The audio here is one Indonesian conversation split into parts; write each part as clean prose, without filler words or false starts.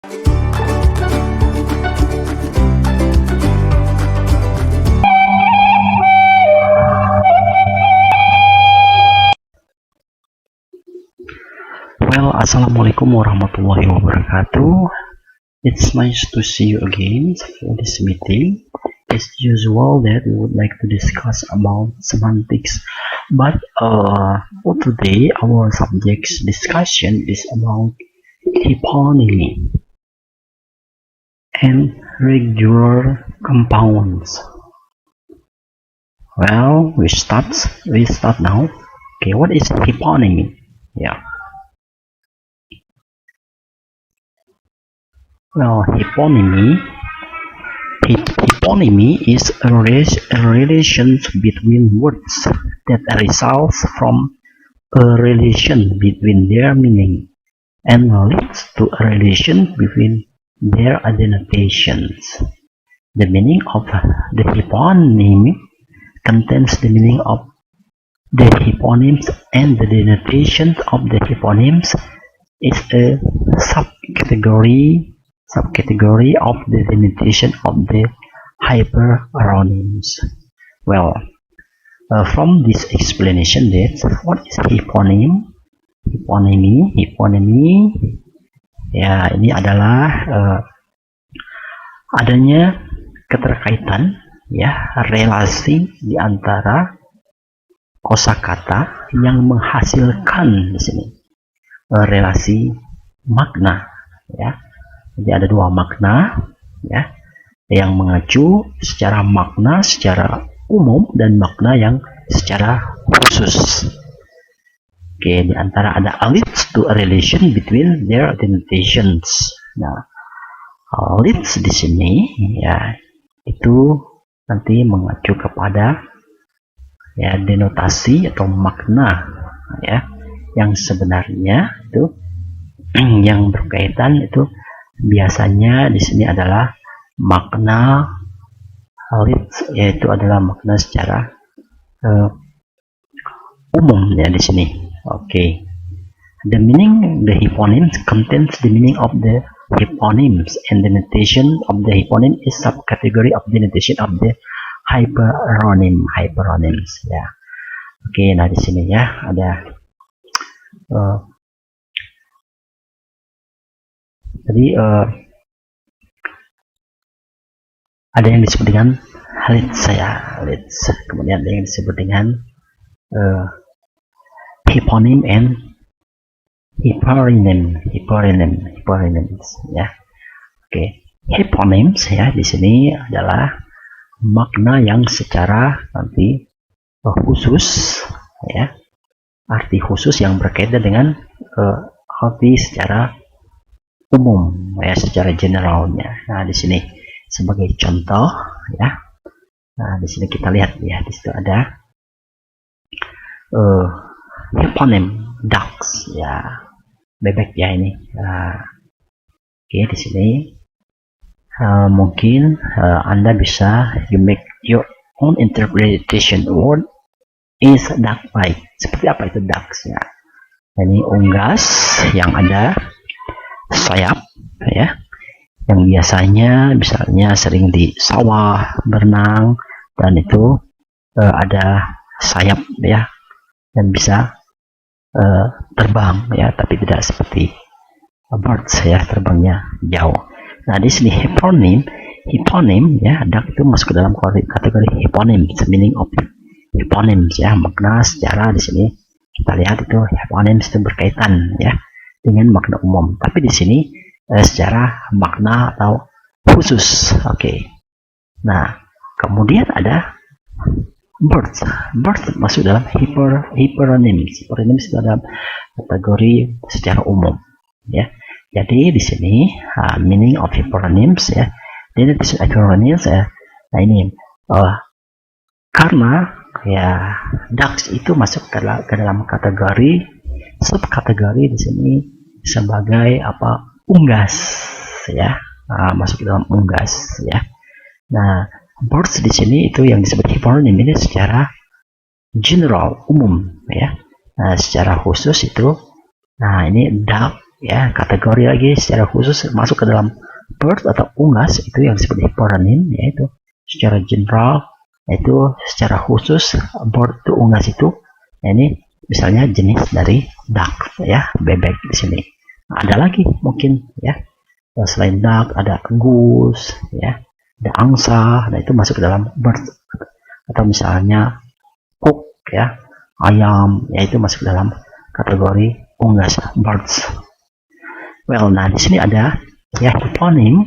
Well, Assalamualaikum warahmatullahi wabarakatuh. It's nice to see you again for this meeting. As usual, that we would like to discuss about semantics, but for today, our subject's discussion is about hyponymy and regular compounds. Well, we start now. Okay, what is hyponymy? Yeah. Well, hyponymy is a relation between words that results from a relation between their meaning and leads to a relation between their denotations. The meaning of the hyponymy contains the meaning of the hyponyms, and the denotation of the hyponyms is a subcategory of the denotation of the hyperonyms. Well, from this explanation, what is hyponym? Hyponymy, ya, ini adalah adanya keterkaitan, ya, relasi di antara kosakata yang menghasilkan di sini relasi makna, ya. Jadi ada dua makna, ya, yang mengacu secara makna secara umum dan makna yang secara khusus. Oke, di antara ada leads to a relation between their denotations. Nah, leads di sini, ya, itu nanti mengacu kepada, ya, denotasi atau makna, ya, yang sebenarnya itu yang berkaitan itu biasanya di sini adalah makna leads, yaitu adalah makna secara umum, ya, di sini. Oke. The hyponyms contains the meaning of the hyponyms, and the denotation of the hyponym is subcategory of the denotation of the hyperonyms, ya. Oke, nah di sini, ya, ada tadi ada yang disebut dengan leads, kemudian ada yang disebut dengan hyponym and hyperonyms, ya. Oke, hyponyms, ya, di sini adalah makna yang secara nanti khusus, ya, arti khusus yang berkaitan dengan arti secara umum, ya, secara generalnya. Nah, di sini sebagai contoh, ya. Nah, di sini kita lihat, ya, di situ ada hyponym ducks, ya, bebek, ya, ini. Oke, di sini mungkin Anda bisa make your own interpretation. Word is duck-like. Seperti apa itu ducks, ya? Ini unggas yang ada sayap, ya, yang biasanya misalnya sering di sawah berenang, dan itu ada sayap, ya, dan bisa terbang, ya, tapi tidak seperti birds, ya, terbangnya jauh. Nah, di sini hyponym, ya, duck itu masuk ke dalam kategori hyponym, meaning of hyponyms, ya, makna secara di sini kita lihat itu hyponyms itu berkaitan, ya, dengan makna umum, tapi di sini secara makna atau khusus. Oke. Nah, kemudian ada birds masuk dalam hyperonyms. Hyperonyms itu dalam kategori secara umum, ya. Jadi di sini meaning of hyperonyms, ya, denotation hyperonyms, ya. Nah, ini karena, ya, ducks itu masuk ke dalam kategori subkategori di sini sebagai apa, unggas, ya, masuk ke dalam unggas, ya. Nah, birds di sini itu yang disebut hyponym ini secara general, umum, ya. Nah, secara khusus itu, nah, ini duck ya, kategori lagi secara khusus masuk ke dalam bird atau unggas itu yang disebut hiponim, yaitu secara general, yaitu secara khusus bird itu unggas itu. Nah, ini misalnya jenis dari duck, ya, bebek di sini. Nah, ada lagi mungkin, ya, selain duck ada goose, ya, ada angsa. Nah, itu masuk ke dalam bird. Atau misalnya cook, ya, ayam, yaitu masuk ke dalam kategori unggas birds. Well, nah di sini ada, ya, hiponim,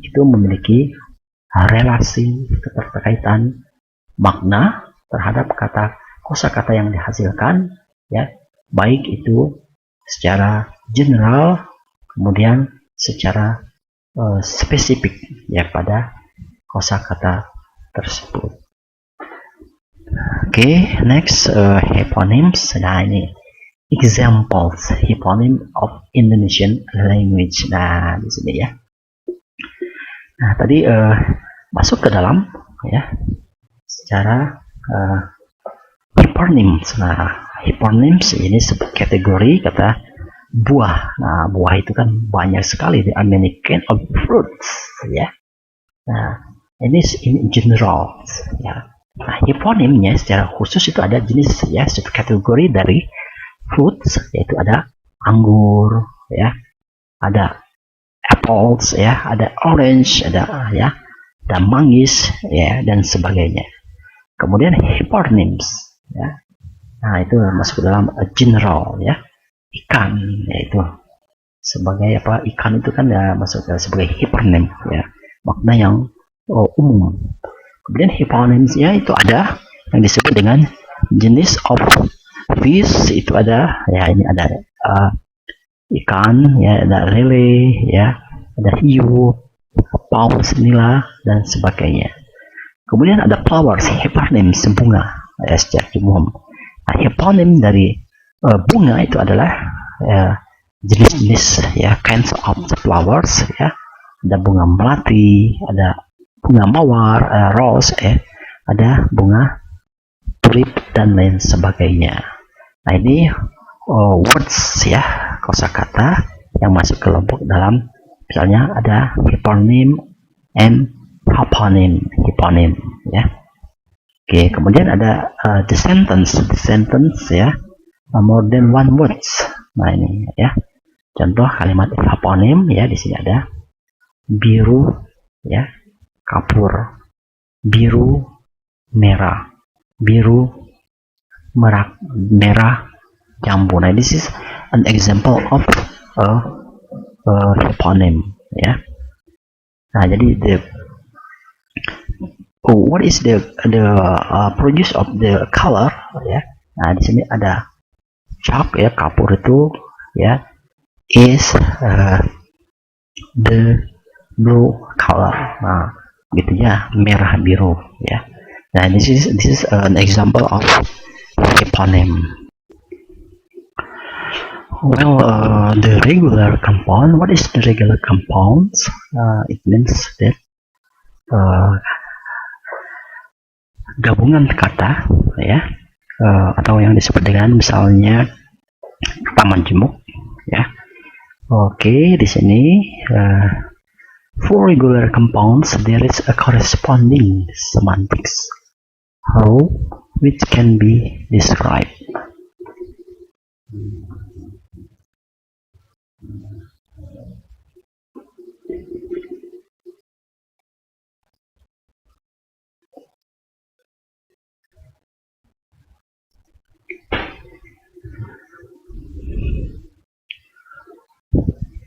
itu memiliki relasi keterkaitan makna terhadap kosakata yang dihasilkan, ya, baik itu secara general kemudian secara spesifik, ya, pada kosakata tersebut. Oke, next, hyponyms. Nah, ini examples hyponym of Indonesian language. Nah, di sini, ya. Nah, tadi masuk ke dalam, ya, secara hyponyms. Nah, hyponyms ini sebuah kategori kata buah. Nah, buah itu kan banyak sekali, the many kind of fruits, ya. Nah, ini in general, ya. Nah, hiponimnya secara khusus itu ada jenis, ya, subkategori dari fruits, yaitu ada anggur, ya, ada apples, ya, ada orange, ada, ya, ada manggis, ya, dan sebagainya. Kemudian hyponyms, ya. Nah, itu masuk ke dalam general, ya. Ikan, yaitu sebagai apa, ikan itu kan, ya, masuk ke sebagai hyponym, ya, makna yang umum. Kemudian hyponyms, ya, itu ada yang disebut dengan jenis of fish, itu ada, ya, ini ada ikan, ya, ada lele, ya, ada hiu, paus nila, dan sebagainya. Kemudian ada flowers, hyponyms, bunga, ya, secara umum. Nah, hyponym dari bunga itu adalah jenis-jenis, ya, kinds of flowers, ya. Ada bunga melati, ada bunga mawar, rose, ada bunga tulip, dan lain sebagainya. Nah, ini words, ya, kosakata yang masuk kelompok dalam, misalnya ada hyponym and hoponym, hiponym, ya. Oke, kemudian ada the sentence, ya, more than one words. Nah, ini, ya, contoh kalimat hoponym, ya, di sini ada biru, ya, kapur, biru merah, biru merah jambu. Nah, this is an example of hyponym, ya. Nah, jadi what is the produce of the color, ya. Nah, di sini ada chalk, ya, kapur itu, ya, is the blue color. Nah, gitu, ya, merah biru, ya. Nah, this is an example of hyponym. Well, the regular compound. What is the regular compounds? It means that gabungan kata, ya, atau yang disebut dengan misalnya kata majemuk, ya. Oke, di sini for regular compounds there is a corresponding semantics how which can be described.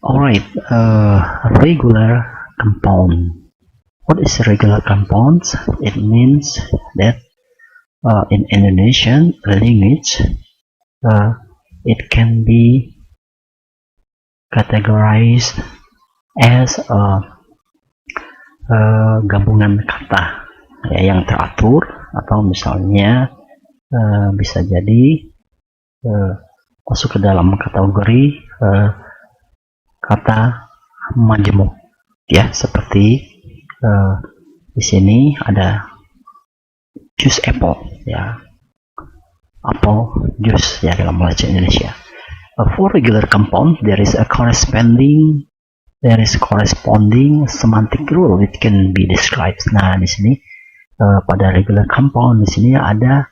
Alright, regular compound. What is regular compounds? It means that in Indonesian language, it can be categorized as gabungan kata, ya, yang teratur, atau misalnya bisa jadi masuk ke dalam kategori kata majemuk, ya, seperti di sini ada jus apple, ya, apple jus, ya, dalam bahasa Indonesia. For regular compound, there is corresponding semantic rule which can be described. Nah, di sini pada regular compound di sini ada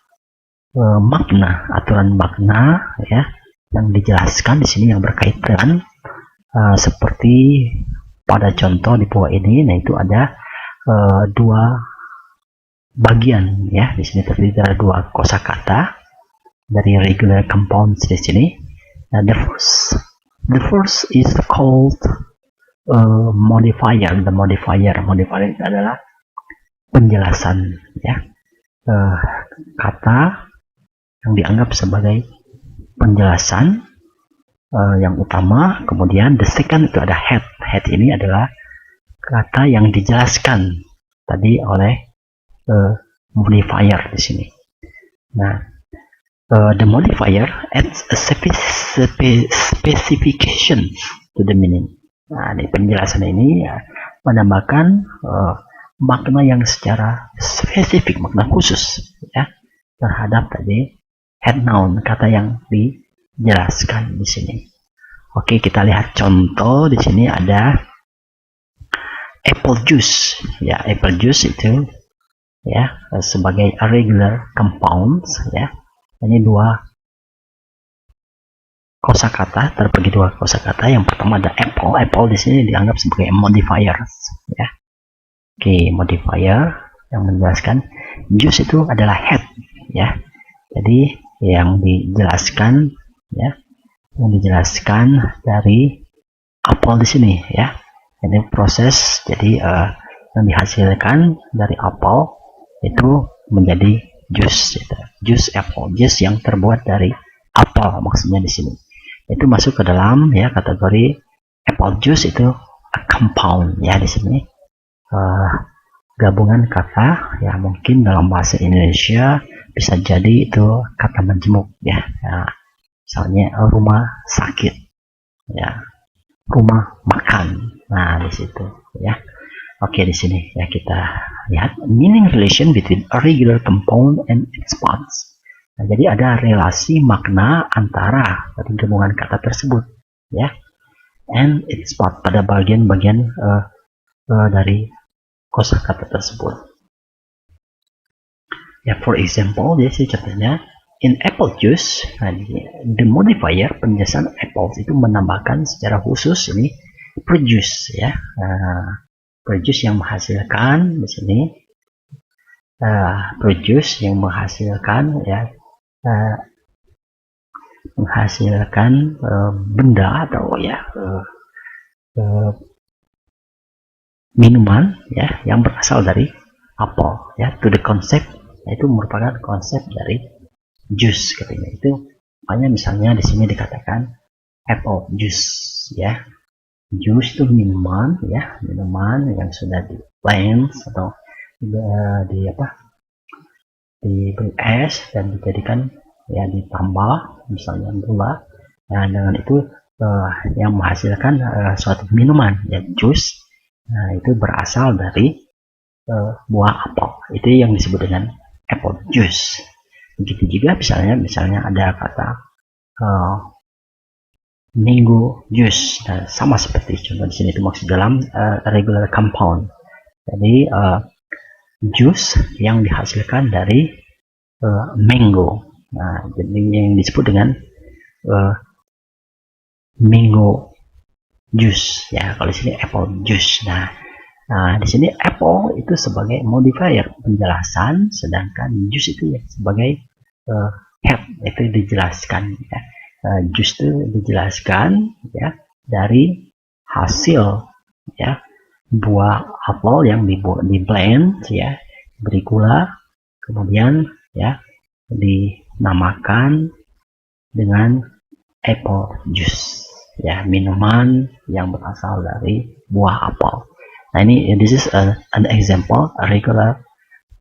makna, aturan makna ya yang dijelaskan di sini yang berkaitan seperti pada contoh di bawah ini. Nah, itu ada dua bagian ya. Di sini terdiri dari dua kosakata dari regular compounds di sini. Nah, the first is called modifier. The modifier itu adalah penjelasan ya, kata yang dianggap sebagai penjelasan yang utama. Kemudian the second itu ada head. Head ini adalah kata yang dijelaskan tadi oleh modifier di sini. Nah, the modifier adds a specification to the meaning. Nah, di penjelasan ini ya, menambahkan makna yang secara spesifik, makna khusus ya terhadap tadi head noun, kata yang dijelaskan di sini. Oke, kita lihat contoh. Di sini ada apple juice. Ya, apple juice itu ya sebagai regular compounds ya. Ini dua kosakata, terbagi dua kosakata. Yang pertama ada apple. Apple di sini dianggap sebagai modifiers ya. Oke, modifier yang menjelaskan. Juice itu adalah head ya. Jadi yang dijelaskan ya, yang dijelaskan dari apel di sini ya. Ini proses, jadi yang dihasilkan dari apel itu menjadi jus, gitu. Jus apple, jus yang terbuat dari apel maksudnya di sini. Itu masuk ke dalam ya kategori apple juice, itu a compound ya di sini. Gabungan kata ya, mungkin dalam bahasa Indonesia bisa jadi itu kata majemuk ya. Nah, misalnya rumah sakit ya, rumah makan. Nah, di situ ya. Oke, di sini ya kita lihat meaning relation between a regular compound and its parts. Nah, jadi ada relasi makna antara dari gabungan kata tersebut ya, and its part, pada bagian-bagian dari kosakata tersebut. Ya, for example, ya sih contohnya in apple juice, nah, the modifier penjelasan apple itu menambahkan secara khusus ini produce ya, produce yang menghasilkan di sini, produce yang menghasilkan ya, menghasilkan benda atau ya minuman ya yang berasal dari apel ya, to the concept, itu merupakan konsep dari jus katanya. Itu makanya misalnya di sini dikatakan apple juice ya. Jus itu minuman ya, minuman yang sudah di blend atau diberi es dan dijadikan ya, ditambah misalnya gula. Nah, dengan itu yang menghasilkan suatu minuman ya, jus. Nah, itu berasal dari buah apel. Itu yang disebut dengan apple juice. Begitu juga misalnya ada kata mango juice. Nah, sama seperti contoh di sini, itu maksud dalam regular compound. Jadi jus yang dihasilkan dari mango. Nah, jadi yang disebut dengan mango juice ya. Kalau di sini apple juice. Nah, di sini apple itu sebagai modifier penjelasan, sedangkan juice itu ya sebagai head, itu dijelaskan ya. Juice itu dijelaskan ya dari hasil ya buah apel yang di blend ya, beri gula, kemudian ya dinamakan dengan apple juice ya, minuman yang berasal dari buah apel. Nah, ini this is an example a regular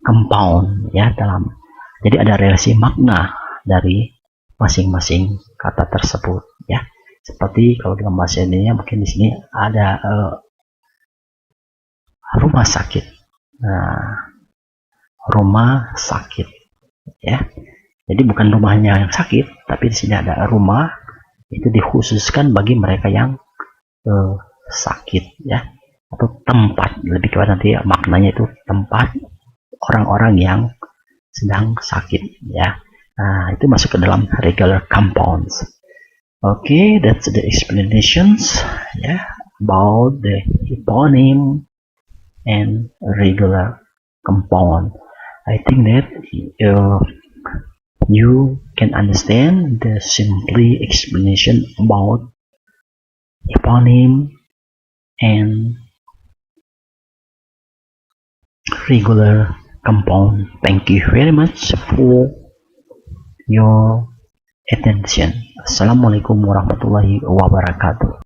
compound ya, dalam jadi ada relasi makna dari masing-masing kata tersebut ya. Seperti kalau dalam bahasa Indonesia mungkin di sini ada rumah sakit. Nah, rumah sakit ya. Jadi bukan rumahnya yang sakit, tapi di sini ada rumah itu dikhususkan bagi mereka yang sakit ya, atau tempat, lebih kepada nanti maknanya itu tempat orang-orang yang sedang sakit ya. Nah, itu masuk ke dalam regular compounds. Okay, that's the explanations yeah about the eponym and regular compound. I think that you can understand the simply explanation about eponym and regular compound. Thank you very much for your attention. Assalamualaikum warahmatullahi wabarakatuh.